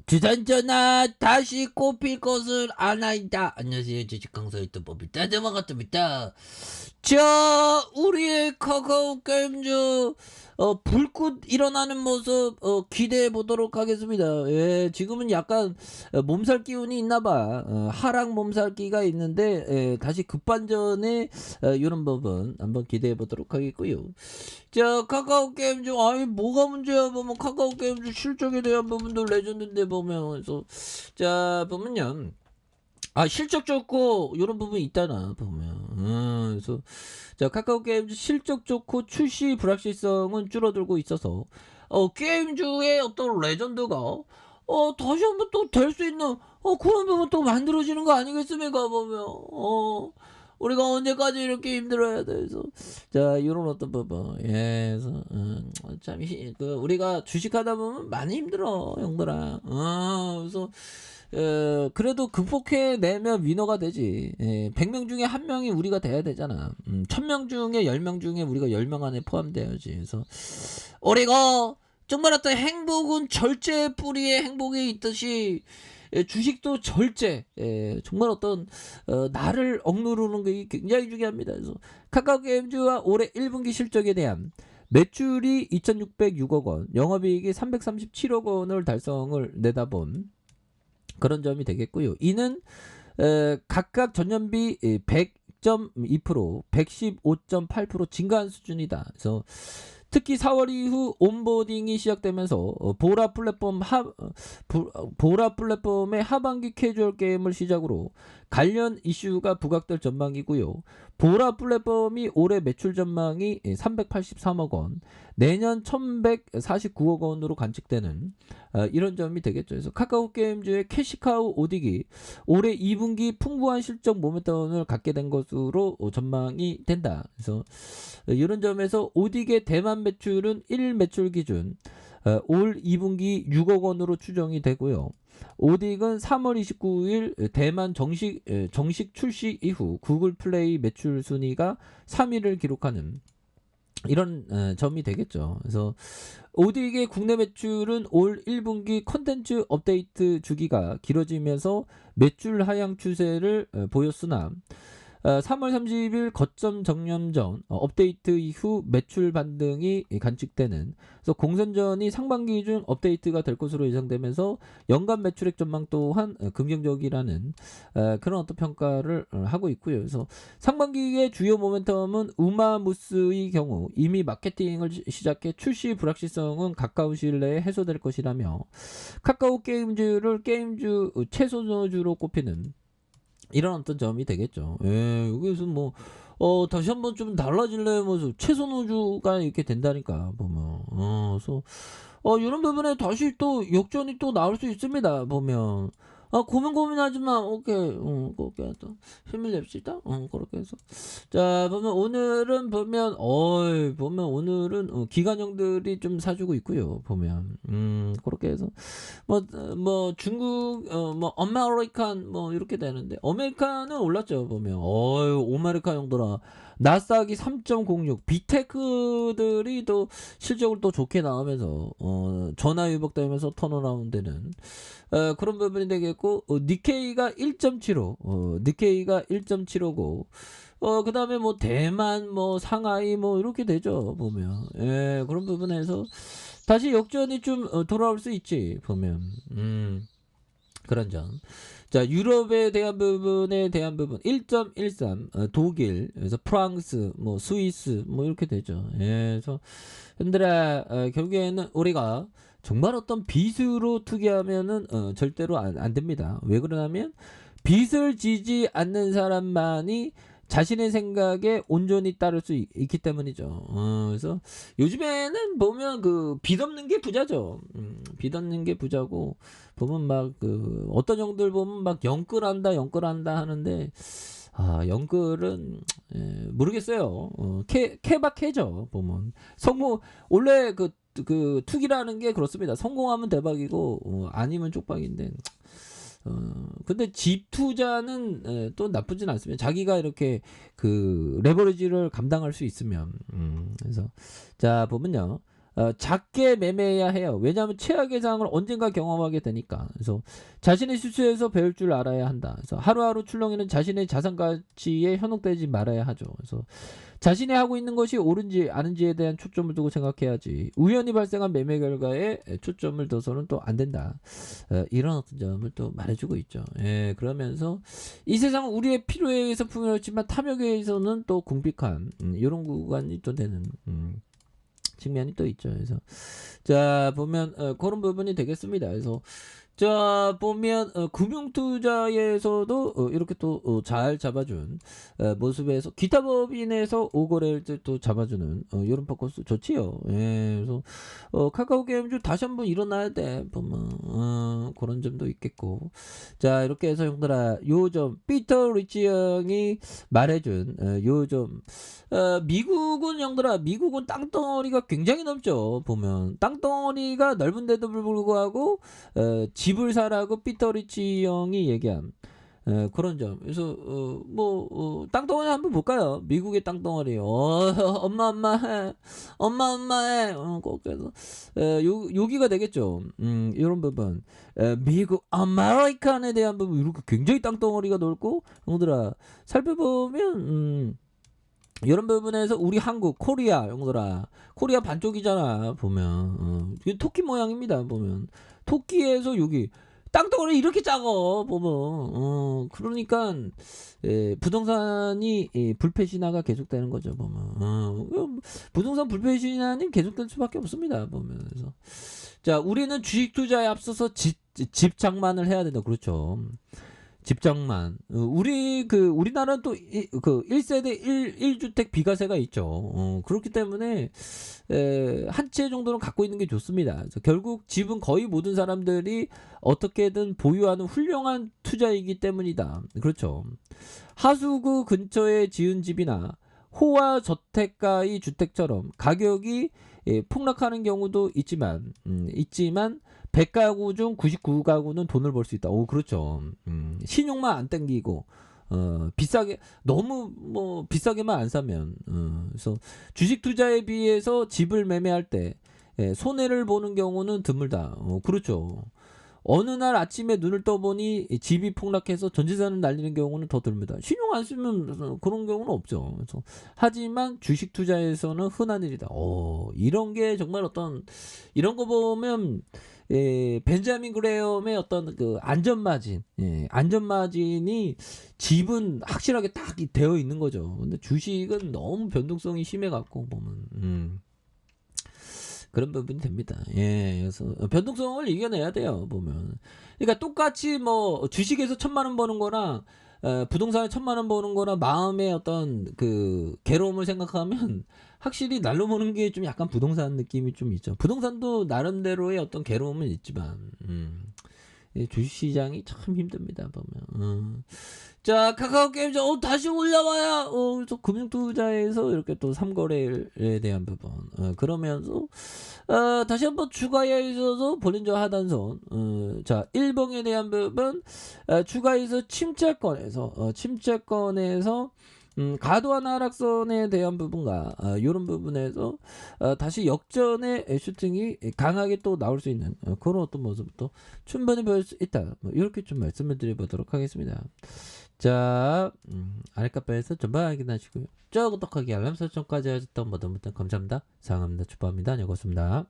주산전화 다시 꼽힐 것은 아나이다. 안녕하세요. 주식 강사 유튜버입니다. 따뜻한 같습니다. 자, 우리의 카카오 게임즈 불꽃 일어나는 모습 기대해 보도록 하겠습니다. 예, 지금은 약간 몸살 기운이 있나봐. 하락 몸살기가 있는데 다시 급반전에 이런 부분 한번 기대해 보도록 하겠고요. 자, 카카오 게임즈 아니 뭐가 문제야 보면 카카오 게임즈 실적에 대한 부분도 레전드인데 보면 그래서 자 보면요. 실적 좋고 이런 부분이 있다나 보면 그래서 자 카카오 게임즈 실적 좋고 출시 불확실성은 줄어들고 있어서 게임주의 어떤 레전드가 다시 한번 또 될 수 있는 그런 부분 또 만들어지는 거 아니겠습니까 보면 우리가 언제까지 이렇게 힘들어야 돼. 그래서 자 이런 어떤 부분 그래서 참 우리가 주식하다 보면 많이 힘들어 형들아. 그래서 그래도 극복해내면 위너가 되지. 100명 중에 1명이 우리가 돼야 되잖아. 1000명 중에 10명 중에 우리가 10명 안에 포함돼야지. 그래서 우리가 정말 어떤 행복은 절제의 뿌리에 행복이 있듯이 주식도 절제. 정말 어떤 나를 억누르는 게 굉장히 중요합니다. 그래서 카카오 게임즈와 올해 1분기 실적에 대한 매출이 2606억 원, 영업이익이 337억 원을 달성을 내다본 그런 점이 되겠고요. 이는 각각 전년비 100.2%, 115.8% 증가한 수준이다. 그래서 특히 4월 이후 온보딩이 시작되면서 보라 플랫폼의 하반기 캐주얼 게임을 시작으로 관련 이슈가 부각될 전망이고요. 보라 플랫폼이 올해 매출 전망이 383억 원, 내년 1149억 원으로 관측되는 이런 점이 되겠죠. 그래서 카카오 게임즈의 캐시카우 오딕이 올해 2분기 풍부한 실적 모멘텀을 갖게 된 것으로 전망이 된다. 그래서 이런 점에서 오딕의 대만 매출은 1일 매출 기준 올 2분기 6억 원으로 추정이 되고요. 오딕은 3월 29일 대만 정식 출시 이후 구글 플레이 매출 순위가 3위를 기록하는 이런 점이 되겠죠. 그래서 오딕의 국내 매출은 올 1분기 컨텐츠 업데이트 주기가 길어지면서 매출 하향 추세를 보였으나 3월 30일 거점 정년 전 업데이트 이후 매출 반등이 관측되는 그래서 공선전이 상반기 중 업데이트가 될 것으로 예상되면서 연간 매출액 전망 또한 긍정적이라는 그런 어떤 평가를 하고 있고요. 그래서 상반기의 주요 모멘텀은 우마무스의 경우 이미 마케팅을 시작해 출시 불확실성은 가까운 시일 내에 해소될 것이라며 카카오 게임즈를 게임주 최선호주로 꼽히는 이런 어떤 점이 되겠죠. 여기서 뭐 다시 한번 좀 달라지려면서 최선호주가 이렇게 된다니까 보면 그래서 이런 부분에 다시 또 역전이 또 나올 수 있습니다 보면 고민하지만 오케이 그렇게 또 힘을 냅시다 그렇게 해서 자 보면 오늘은 보면 오늘은 기관형들이 좀 사주고 있고요 보면 그렇게 해서 뭐 중국 뭐 아메리칸 뭐 이렇게 되는데 아메리칸은 올랐죠 보면 아메리칸 형들아 나스닥이 3.06 빅테크들이 또 실적을 또 좋게 나오면서 전화 위복되면서 턴어라운드는 그런 부분이 되겠고 니케이가 1.75 니케이가 1.75고 그 다음에 뭐 대만 뭐 상하이 뭐 이렇게 되죠 보면 그런 부분에서 다시 역전이 좀 돌아올 수 있지 보면 그런 점. 자 유럽에 대한 부분 1.13 독일 그래서 프랑스 뭐 스위스 뭐 이렇게 되죠. 그래서 흔들아 결국에는 우리가 정말 어떤 빚으로 투기하면은 절대로 안 됩니다. 왜 그러냐면 빚을 지지 않는 사람만이 자신의 생각에 온전히 따를 수 있기 때문이죠. 그래서 요즘에는 보면 그 빚 없는 게 부자죠. 빚 없는 게 부자고 보면 막 그 어떤 형들 보면 막 영끌한다 하는데 영끌은 모르겠어요. 케바케죠 보면 성공 원래 그 투기라는 게 그렇습니다. 성공하면 대박이고 아니면 쪽박인데 근데 집 투자는 또 나쁘진 않습니다. 자기가 이렇게 그 레버리지를 감당할 수 있으면 그래서 자 보면요 작게 매매해야 해요. 왜냐하면 최악의 상황을 언젠가 경험하게 되니까. 그래서 자신의 실수에서 배울 줄 알아야 한다. 그래서 하루하루 출렁이는 자신의 자산 가치에 현혹되지 말아야 하죠. 그래서 자신이 하고 있는 것이 옳은지 아닌지에 대한 초점을 두고 생각해야지 우연히 발생한 매매 결과에 초점을 둬서는 또 안 된다. 이런 어떤 점을 또 말해주고 있죠. 예, 그러면서 이 세상은 우리의 필요에 의해서 풍요롭지만 탐욕에 의해서는 또 궁핍한 이런 구간이 또 되는 측면이 또 있죠. 그래서 자 보면 그런 부분이 되겠습니다. 그래서 자 보면 금융투자에서도 이렇게 또 잘 잡아준 모습에서 기타 법인에서 오거래를 또 잡아주는 이런 포커스 좋지요. 예, 그래서 카카오 게임즈 다시 한번 일어나야 돼 보면 그런 점도 있겠고. 자 이렇게 해서 형들아 요점 피터 리치 형이 말해준 요점 미국은 형들아 미국은 땅덩어리가 굉장히 넓죠. 보면 땅덩어리가 넓은데도 불구하고 집을 사라고 피터 리치 형이 얘기한 그런 점. 그래서 땅덩어리 한번 볼까요? 미국의 땅덩어리. 엄마 해. 엄마 해. 꼭 그래서 여기가 되겠죠. 이런 부분. 미국 아메리칸에 대한 부분 이렇게 굉장히 땅덩어리가 넓고 형들아 살펴보면 이런 부분에서 우리 한국 코리아 형들아 코리아 반쪽이잖아 보면 이게 토끼 모양입니다 보면 토끼에서 여기 땅덩어리 이렇게 작어 보면 그러니까 부동산이 불패 신화가 계속되는 거죠 보면 부동산 불패 신화는 계속될 수밖에 없습니다 보면 그래서 자 우리는 주식 투자에 앞서서 집착만을 해야 된다 그렇죠. 집장만. 우리나라는 또 그 1세대 1주택 비과세가 있죠. 그렇기 때문에 한 채 정도는 갖고 있는 게 좋습니다. 그래서 결국 집은 거의 모든 사람들이 어떻게든 보유하는 훌륭한 투자이기 때문이다. 그렇죠. 하수구 근처에 지은 집이나 호화 저택가의 주택처럼 가격이 폭락하는 경우도 있지만 100가구 중 99가구는 돈을 벌 수 있다. 오, 그렇죠. 신용만 안 땡기고, 비싸게, 너무 비싸게만 안 사면, 그래서 주식 투자에 비해서 집을 매매할 때, 손해를 보는 경우는 드물다. 그렇죠. 어느 날 아침에 눈을 떠보니 집이 폭락해서 전 재산을 날리는 경우는 더 드뭅니다. 신용 안 쓰면 그런 경우는 없죠. 그래서 하지만 주식 투자에서는 흔한 일이다. 이런 게 정말 이런 거 보면 벤자민 그레엄의 어떤 그 안전마진이 집은 확실하게 딱 되어 있는 거죠. 근데 주식은 너무 변동성이 심해 갖고 보면 그런 부분이 됩니다. 예, 그래서 변동성을 이겨내야 돼요. 보면. 그러니까 똑같이 주식에서 1,000만 원 버는 거랑 부동산에 1,000만 원 버는 거랑 마음의 어떤 그 괴로움을 생각하면 확실히 날로 버는 게 좀 약간 부동산 느낌이 좀 있죠. 부동산도 나름대로의 어떤 괴로움은 있지만 주식시장이 참 힘듭니다. 보면. 자 카카오 게임즈 다시 올라와야 또 금융투자에서 이렇게 또 삼거래에 대한 부분 그러면서 다시 한번 추가에 있어서 볼린저 하단선 자 일봉에 대한 부분 추가해서 침체권에서 과도한 하락선에 대한 부분과 이런 부분에서 다시 역전의 슈팅이 강하게 또 나올 수 있는 그런 어떤 모습도 충분히 보일 수 있다. 이렇게 좀 말씀을 드려보도록 하겠습니다. 자 아랫카페에서 전방 확인하시고요. 구독하기 알람 설정까지 하셨던 모든 분들 감사합니다. 사랑합니다. 축복합니다. 안녕히 계십니다.